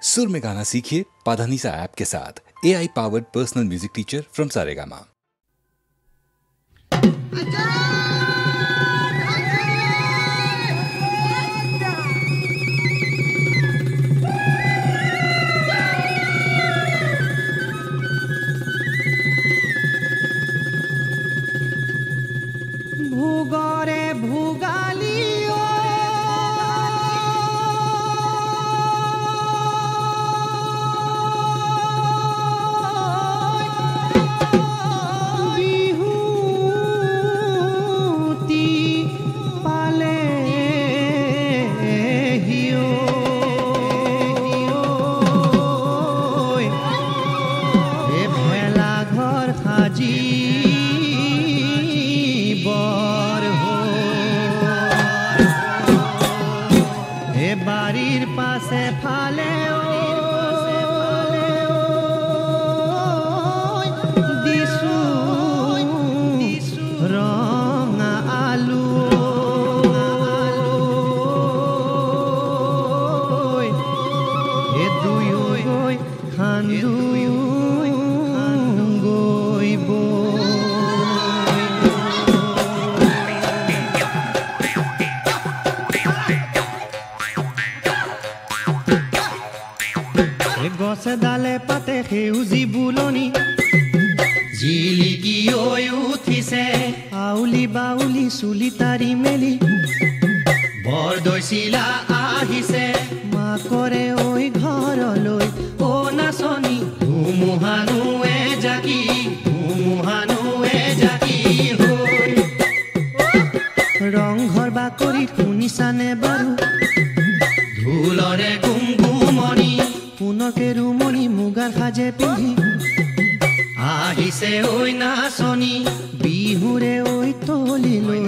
सुर में गाना सीखिए पाधानीसा ऐप के साथ। AI powered personal music teacher from Saregama. ভুগরে ভুগালিও বিহুতি পালে হিও এ ভেলা ঘর সাজি বাড়ির পাশে ফালে দিশু রঙা আলু এ দুয়ো গই খান্দু গইব গছে ডালে পাতে সেউজী বুলনি জিলিকি ঐ উঠিছে আউলি বাউলি চুলি তাৰি মেলি বৰদৈচিলা আহিছে মাকৰে ঐ ঘৰলৈ অ নাচনি ধুমুহানুৱে জাকি হৈ ৰংঘৰ বাকৰিত শুনিছানে বাৰু ঢোলৰে গুমগুমনি পুনকে ৰুমনি মুগাৰ সাজে পিন্ধি আহিছে ঐ নাচনি বিহুৰে ঐ তলিলৈ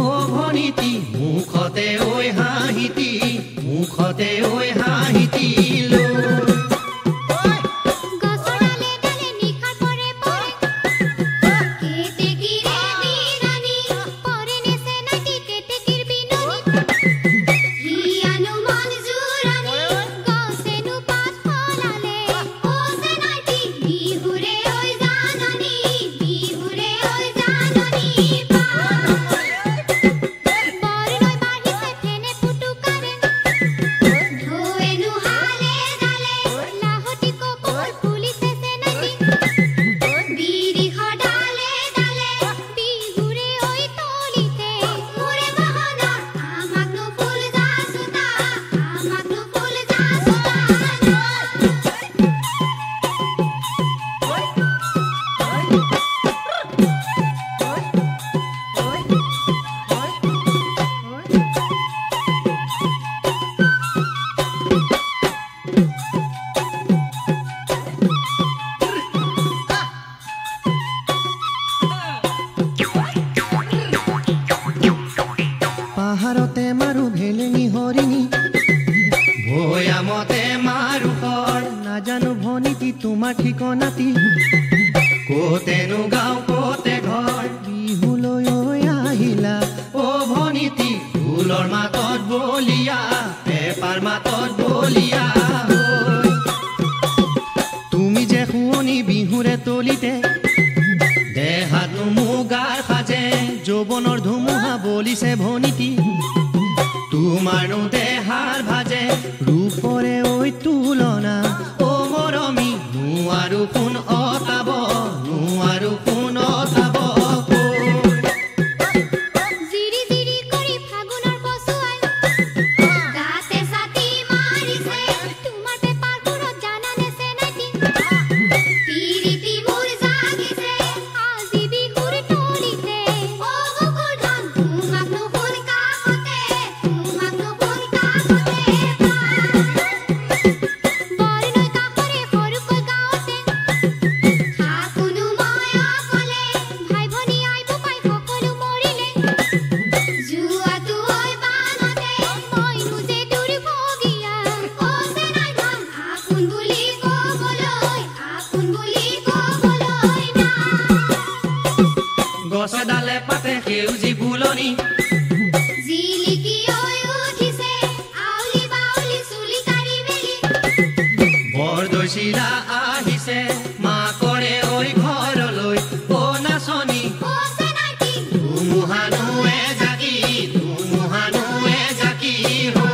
অ ভনিতি মুখতে ঐ হাঁহিতি পাহাৰতে মাৰো ভেলেঙি হৰিণী ভৈয়ামতে মাৰো ঘৰ নাজানো ভনিতি তোমাৰ ঠিকনাতি ক'তেনো গাঁও ক'তে ঘৰ বিহুলৈ আহিলা অ ভনিতি ঢোলৰ মাতত বলিয়া পেপাৰ মাতত বলিয়া তুমি যে শুৱনি বিহুৰে তলিতে দেহাতো মুগাৰ সাজে যৌৱনৰ ধুমুহা বলিছে ভনিতি তোমাৰনো দেহাৰ ভাজে ৰূপৰে ঐ তুলনা অ মৰমী নোৱাৰো কোন অতাব জিৰি জিৰি কৰি ফাগুনৰ বসুৱাই গাতে ছাতি মাৰিছে তোমাৰ পেপাৰবোৰত জানানে চেনাইটি পিৰিতি মোৰ জাগিছে আজি বিহুৰ তলিতে অ গোকুলধন তোমাক নুশুন কাষতে বৰ কৈছিলা আহিছে মাকৰে ঐ ঘৰলৈ ও নাচনী ও চেনাইটি ধুমুহানুৱে জাকি হো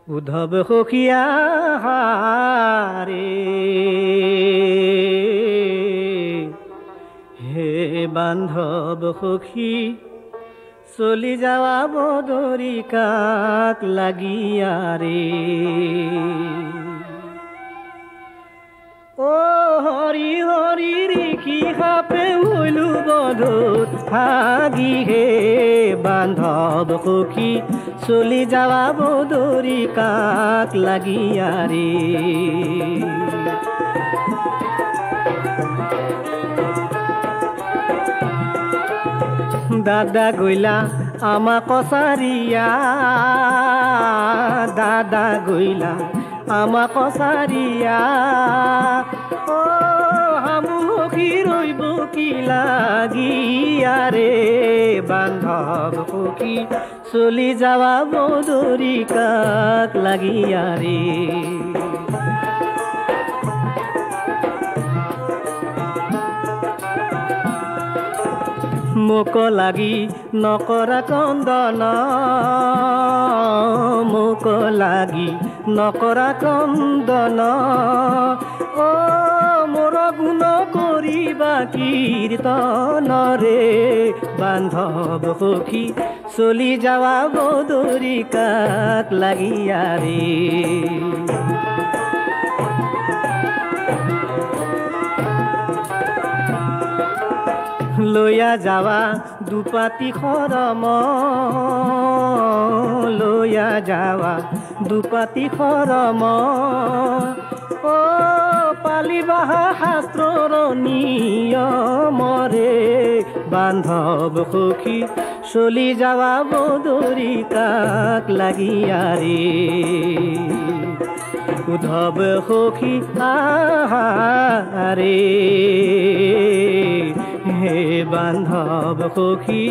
উদ্ধৱ সখীয়া ৰে হে বান্ধৱ সখী চলি যাৱা বদৰি কাক লাগিয়া ৰে ও হৰি হৰি ৰিখি সাপে হলো বধুত ভাগি হে বান্ধৱ সখী চলি যাৱা বদৰি কাক লাগিয়া ৰে দাদা গইলা আমা কছাৰিয়া দাদা গইলা আমা কছাৰিয়া ও হামু সখী ৰইব কি লাগিয়া ৰে বান্ধৱ সখী চলি যাৱা বদৰি কাক লাগিয়া ৰে মোক লাগি নকৰা কন্দন মোক লাগি নকৰা কন্দন অ মোৰ গুণ কৰিবা কীৰ্তন ৰে বান্ধৱ সখী চলি যাৱা বদৰি কাক লাগিয়া ৰে লয়া যাৱা দুপাতি খৰম লয়া যাৱা দুপাতি খৰম অ পালিবাহা শাস্ত্ৰৰ নিয়মৰে বান্ধৱ সখী চলি যাৱা বদৰি কাক লাগিয়া ৰে উদ্ধৱ সখী আহাৰে হে বান্ধৱ সখী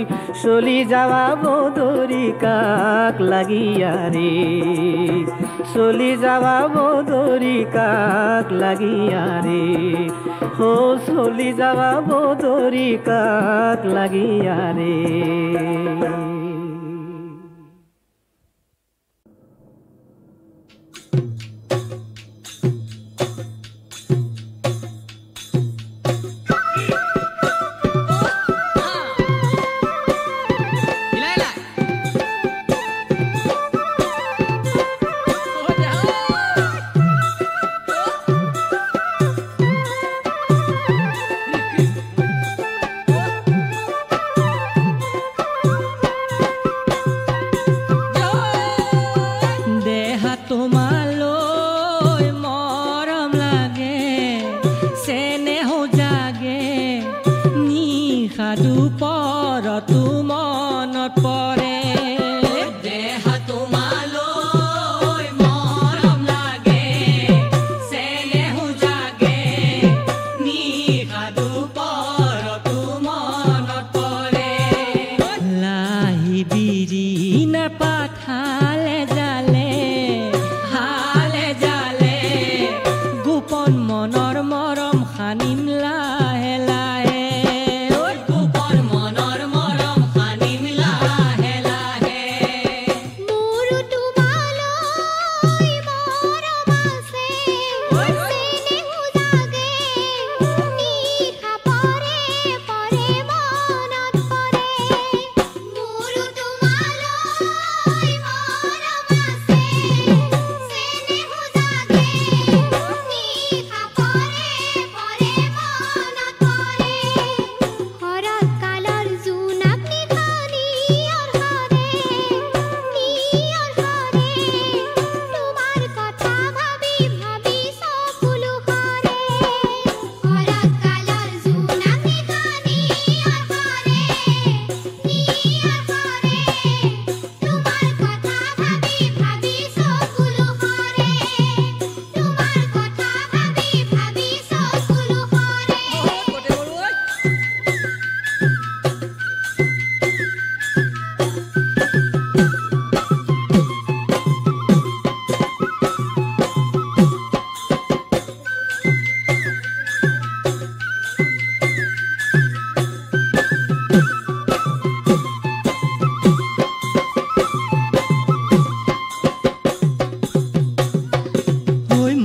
চলি যাৱা বদৰি কাক লাগিয়া ৰে চলি যাৱা বদৰি কাক লাগিয়া ৰে হো চলি যাৱা বদৰি কাক লাগিয়া ৰে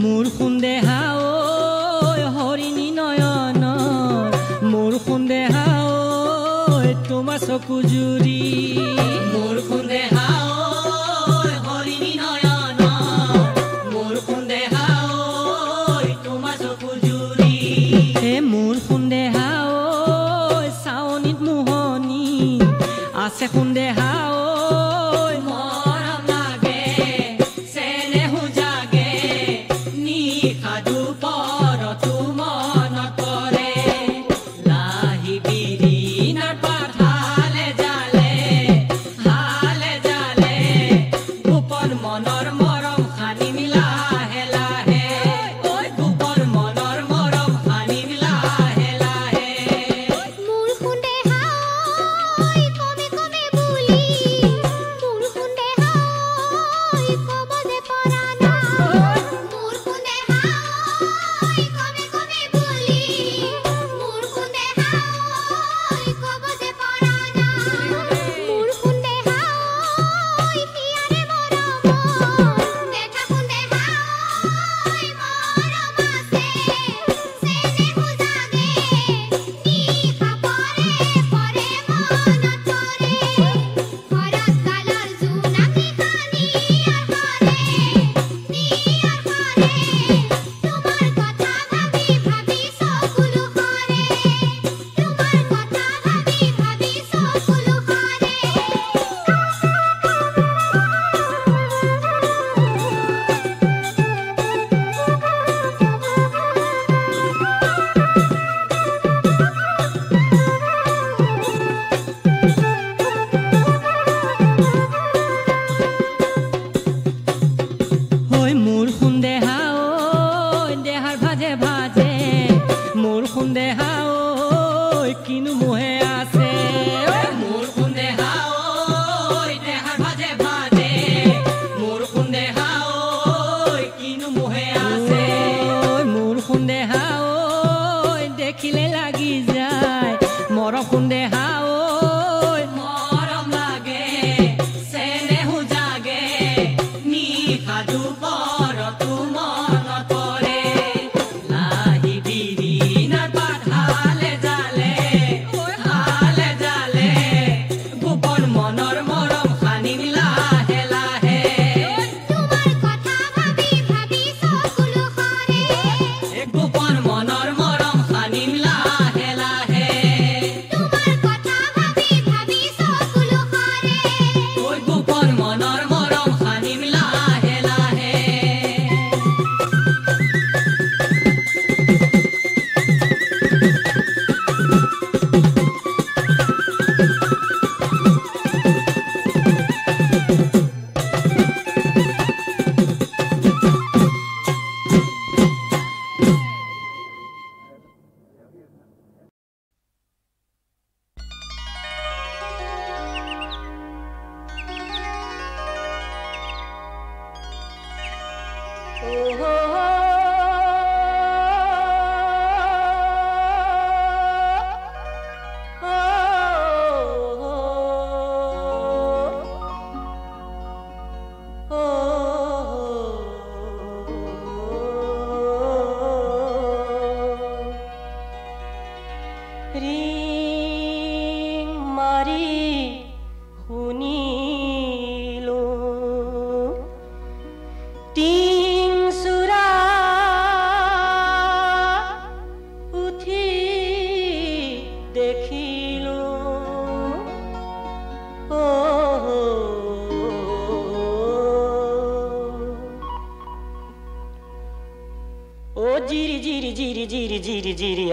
মোৰ খুন্দে হাই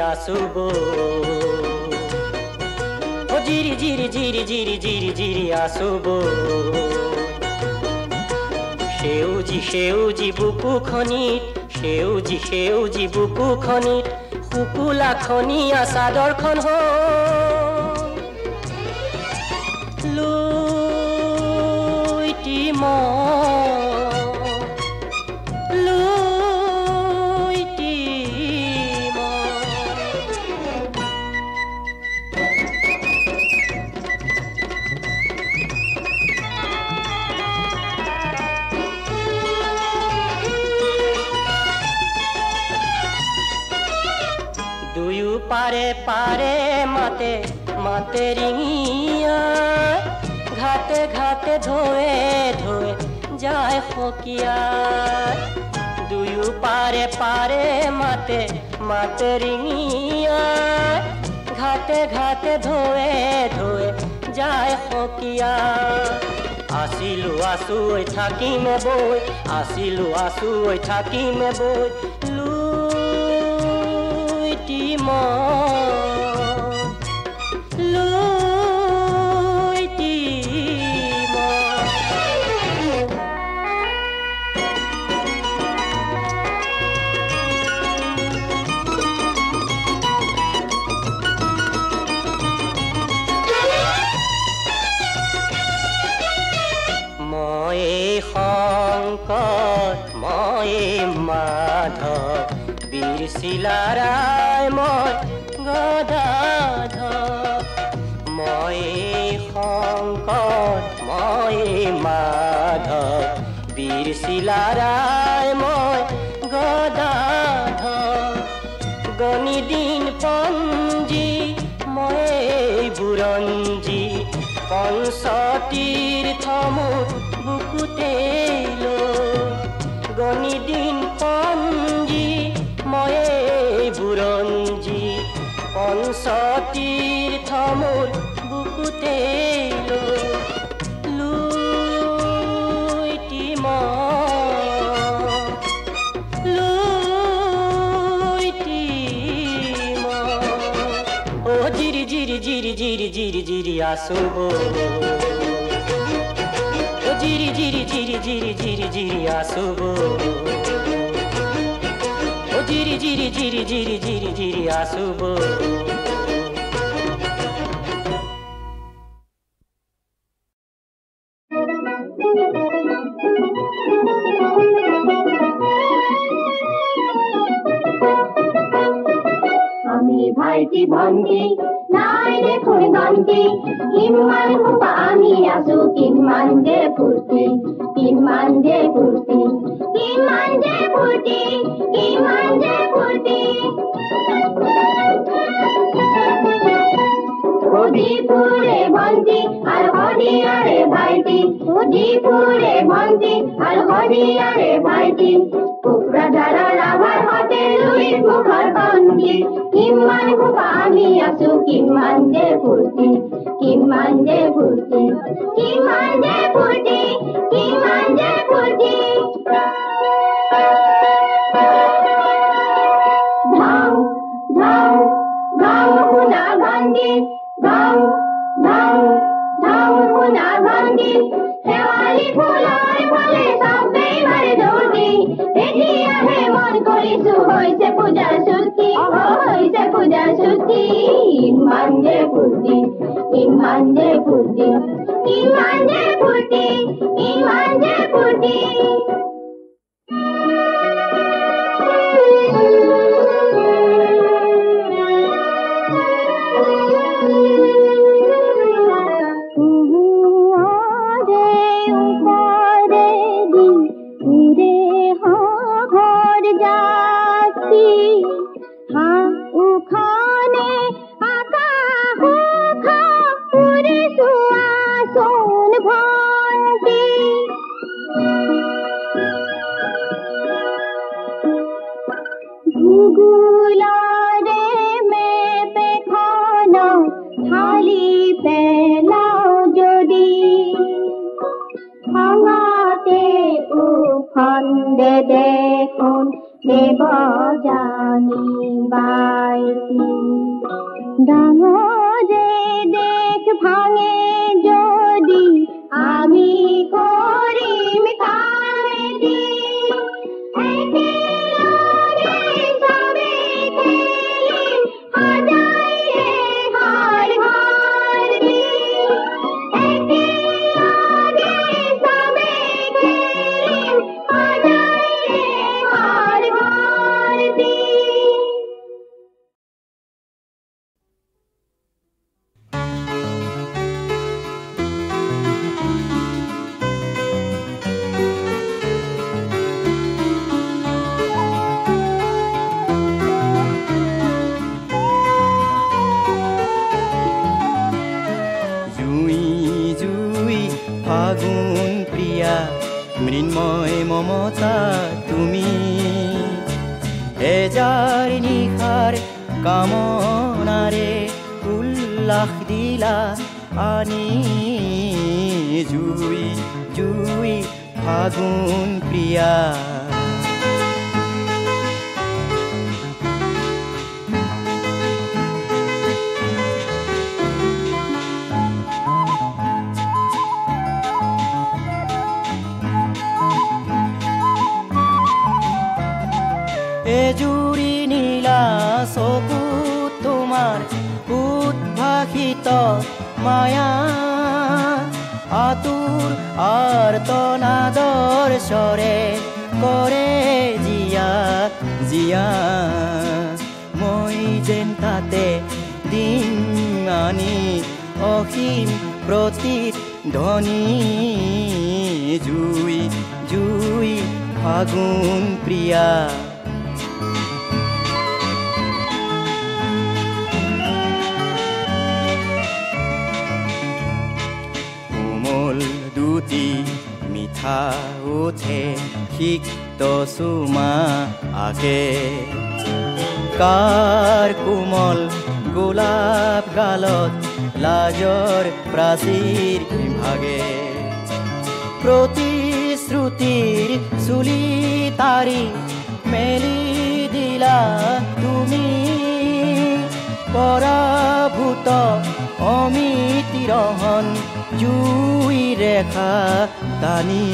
आसुबो ओ जिरी जिरी जिरी जिरी जिरी जिरी आसुबो सेउजी बुकु खनित सेउजी बुकु खनित हुकुला खनिया सादर खन हो लुइटी म पारे पारे माते माते रिंगिया घाटे घाटे धोए धोए जाए खोकिया दुयु पारे पारे माते माते रिंगिया घाटे घाटे धोए धोए जाए खोकिया आसिलु आसु थाकी में बोय आसिलु आसु थाकी में बोय শিলারায় মই গদাধ মই শংকৰ মই মাধৱ বীৰ শিলাৰায় মই গদাধ গণি দিন পঞ্জী মই বুৰঞ্জী পঞ্চতীৰ্থ মোৰ বুকুতে গণি দিন পঞ্জী ময়ে বুৰঞ্জী পঞ্চতীৰ্থ মোৰ বুকুতে লুইটি ও জিৰি জিৰি জিৰি জিৰি জিৰি জিৰি আসুব ও জিৰি জিৰি জিৰি জিৰি জিৰি জিৰি আসুব ও জিৰি জিৰি জিৰি জিৰি জিৰি জিৰি আসুব আমি ভাইটি ভন্টি নাই দেখোন গন্তি কিমান সোপা আমি আছো কিমান যে ফূৰ্তি কিমান যে ফূৰ্তি কিমান যে ফূৰ্তি কিমান যে ফূৰ্তি সুধিপুৰে ভন্টি আৰু সদিয়াৰে ভাইটি সুধিপুৰে ভন্টি আৰু সদিয়াৰে ভাইটি কোকৰাঝাৰৰ ৰাভাৰ হতে লুইৰ মুখৰ বন্তি কিমান সোপা আমি আছো কিমান যে ফূৰ্তি কিমান যে ফূৰ্তি কিমান যে ফূৰ্তি কিমান যে ফূৰ্তি ধাও ধাও ধাও শুনা ভন্টি ধাও ধাও ধাও শুনা ভন্টি শেৱালি ফুলৰ ফালে চবেই মাৰে দৌৰি এতিয়াহে মন কৰিছো হৈছে পূজাৰ ছুটি হৈছে পূজাৰ ছুটি ইমান যে ফূৰ্তি ইমান যে ফূৰ্তি ইমান যে ফূৰ্তি ইমান যে ফূৰ্তি দেখোন দেব জানি বাইতি ডাঙৰে দেখ ভাঙে যদি আমি কৰিম কামেদি একেলগে চবে খেলিম সদায়ে হাৰ হাৰ দি একেলগে চবে খেলিম সদায়ে হাৰ হাৰ দি ফাগুন প্ৰিয়া মৃন্ময় মমতা তুমি এজাৰ নিশাৰ কামনাৰে উল্লাস দিলা আনি জুই জুই ফাগুন প্ৰিয়া এজুৰি নীলা চকু তোমাৰ উদ্ভাসিত মায়া আতুৰ আৰ্তনাদৰ স্বৰে কৰে জিয়া জিয়া মই যেন তাতে দিন আনি অসীম প্ৰতিধ্বনি জুই জুই ফাগুন প্ৰিয়া অতি মিঠা উঠে সিক্ত চুমা আগে কাৰ কোমল গোলাপ গালত লাজৰ প্ৰাচীৰ ভাগে প্ৰতিশ্ৰুতিৰ চুলি তাৰি মেলি দিলা তুমি পৰাভূত অমিতিৰহন জুই ৰেখা টানি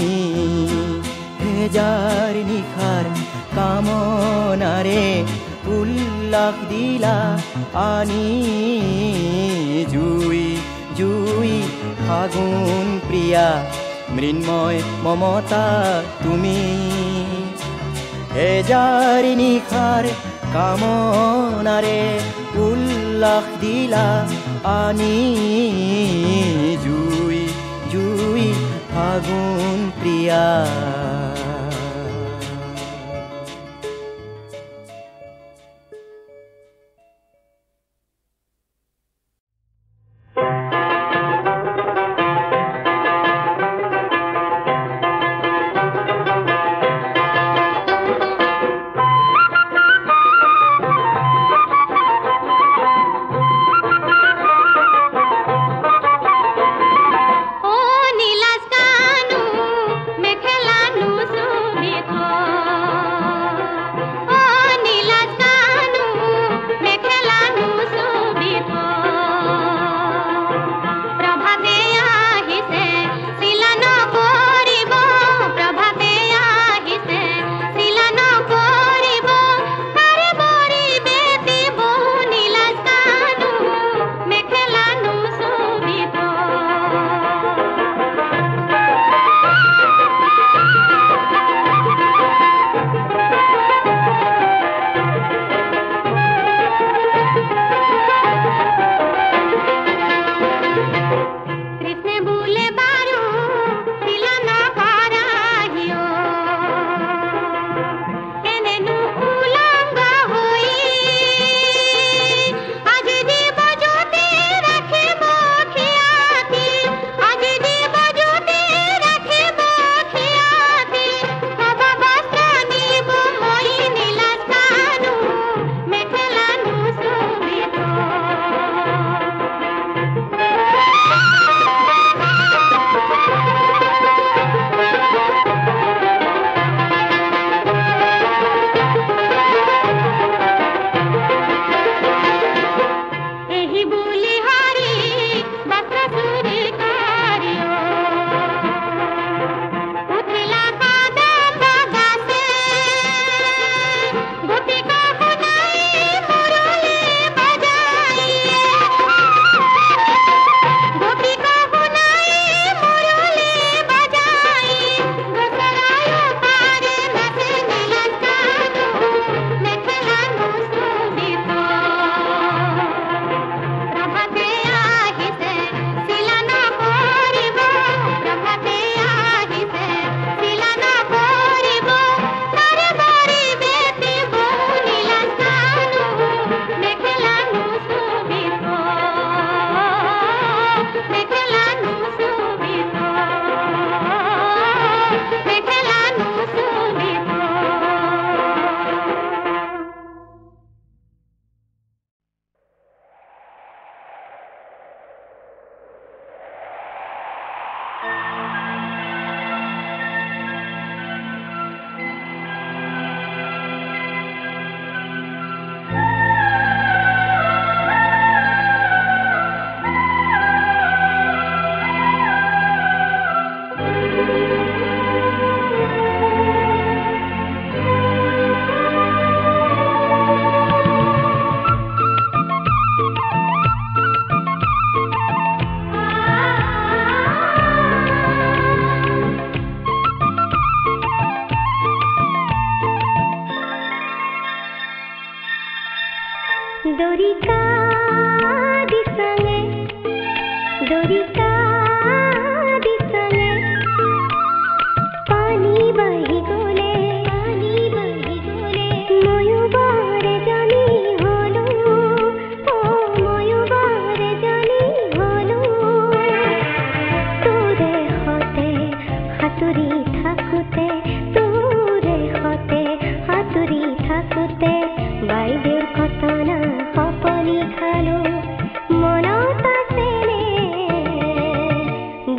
হেজাৰ নিশাৰ কামনাৰে উল্লাস দিলা আনি জুই জুই ফাগুন প্ৰিয়া মৃন্ময় মমতা তুমি হেজাৰ নিশাৰ কামনাৰে উল্লাস দিলা আনি জুই জুই ফাগুন প্ৰিয়া ও নীলাজ কানু মেখেলা নু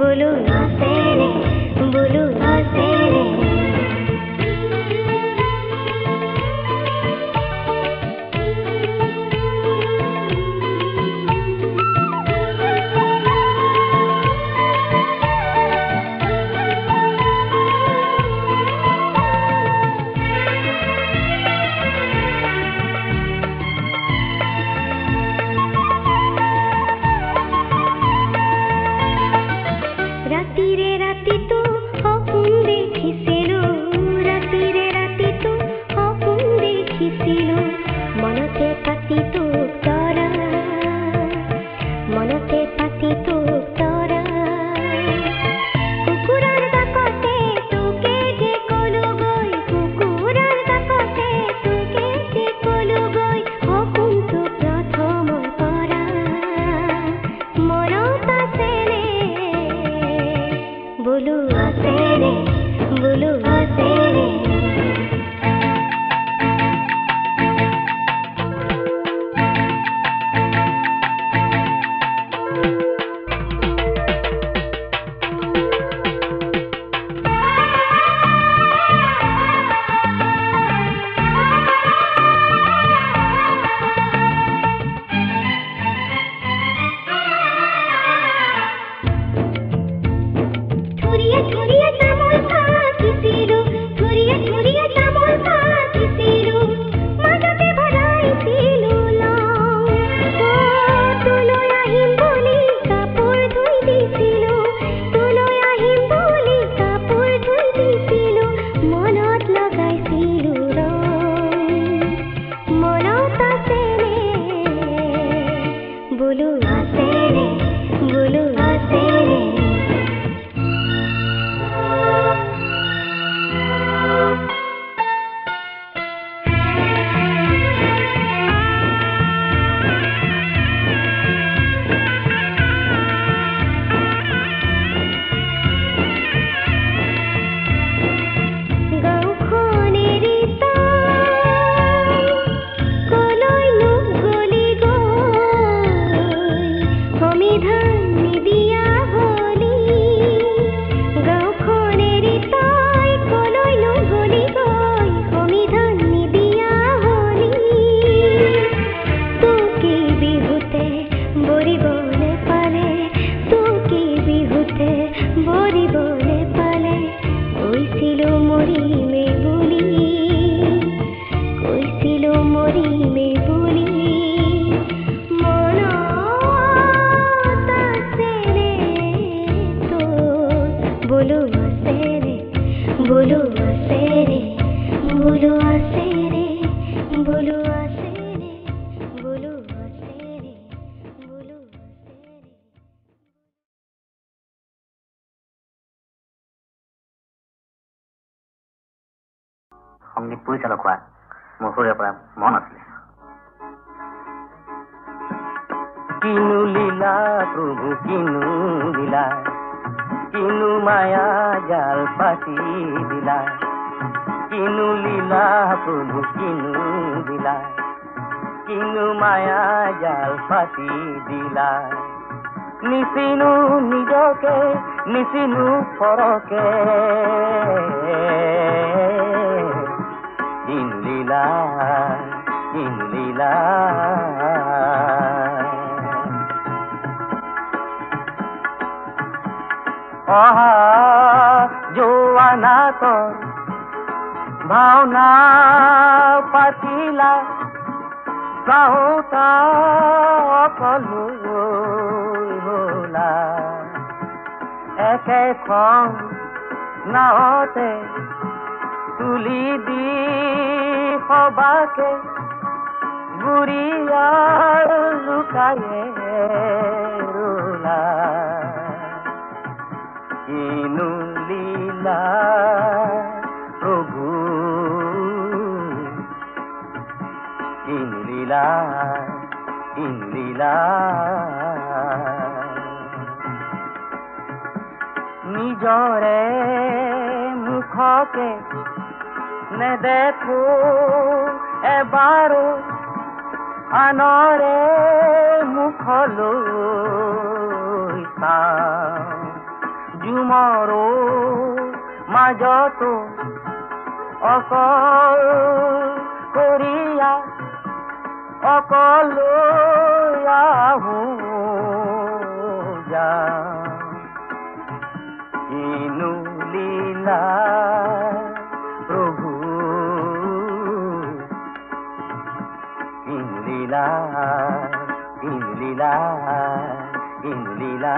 बोलो आसे रे बोलो आसे रे সংগীত পৰিচালক হোৱা মোৰ সৰুৰে পৰা মন আছিলে। কিনু লীলা প্ৰভু কিনু লীলা কিনু মায়া জাল পাতি দিলা কিনু লীলা প্ৰভু কিনু লীলা কিনু মায়া জাল পাতি দিলা নিচিনু নিজকে নিচিনু পৰকে কিনু লীলা কিনু লীলা অহা জোৱানাতৰ ভাওনা পাতিলা গাঁৱতা অকলো হলা একেখন নাৱতে তুলি দি সবাকে গুৰিয়াৰ লুকায়ে ৰোলা কিনু লীলা প্ৰভু কিনু লীলা কিনু লীলা নিজৰে মুখকে নেদেখো এবাৰো আনৰে মুখলৈ চাওঁ প্ৰেমৰো মাজতো অকল কৰিয়া অকল যা কিনো লীলা প্ৰভু লীলা লীলা লীলা